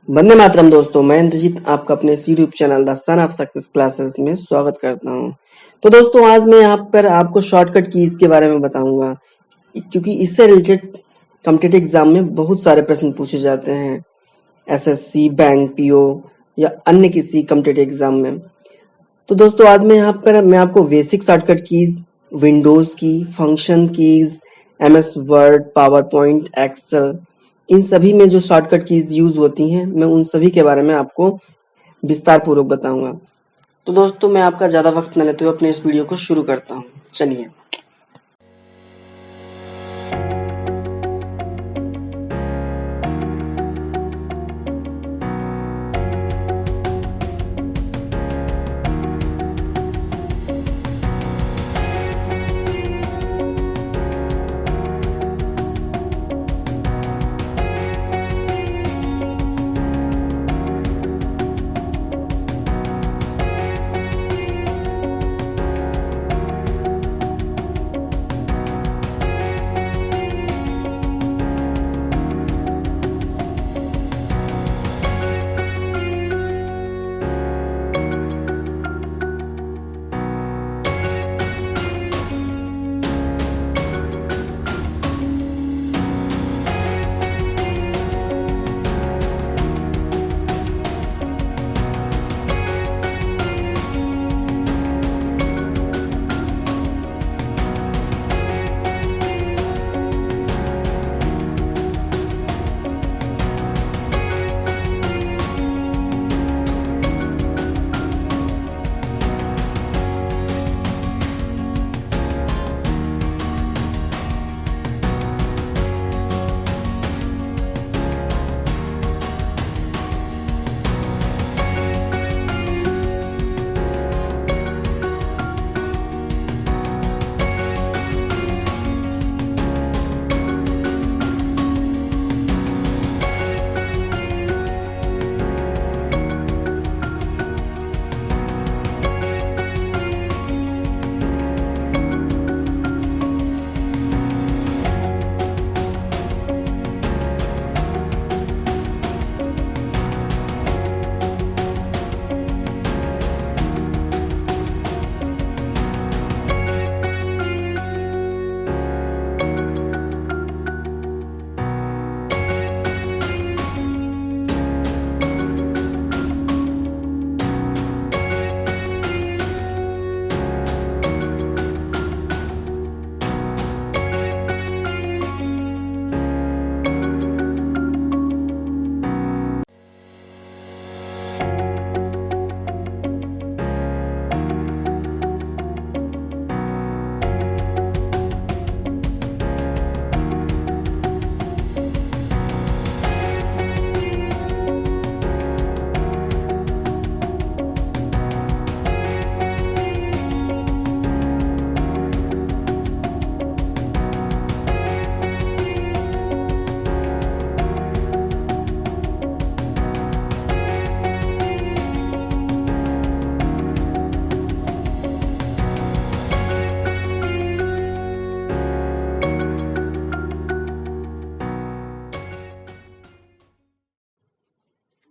वंदे मातरम दोस्तों, मैं इंद्रजीत आपका अपने YouTube channel the son of success classes में स्वागत करता हूं। तो दोस्तों, आज मैं यहाँ पर आपको शॉर्टकट कीज के बारे में बताऊंगा, क्योंकि इससे रिलेटेड कॉम्पिटिटिव एग्जाम में बहुत सारे प्रश्न पूछे जाते हैं, एसएससी, बैंक, पीओ या अन्य किसी कॉम्पिटिटिव एग्जाम में। तो दोस्तों, आज मैं यहाँ पर आपको बेसिक शॉर्टकट कीज, विंडोज की, function keys, MS Word, PowerPoint, Excel, इन सभी में जो शॉर्टकट कीज यूज होती हैं, मैं उन सभी के बारे में आपको विस्तार पूर्वक बताऊंगा। तो दोस्तों, मैं आपका ज्यादा वक्त न लेते हुए अपने इस वीडियो को शुरू करता हूँ। चलिए।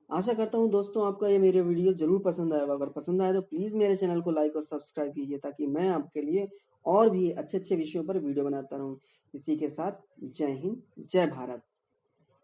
आशा करता हूँ दोस्तों, आपका ये मेरे वीडियो जरूर पसंद आएगा। अगर पसंद आए तो प्लीज मेरे चैनल को लाइक और सब्सक्राइब कीजिए, ताकि मैं आपके लिए और भी अच्छे अच्छे विषयों पर वीडियो बनाता रहूँ। इसी के साथ जय हिंद, जय भारत।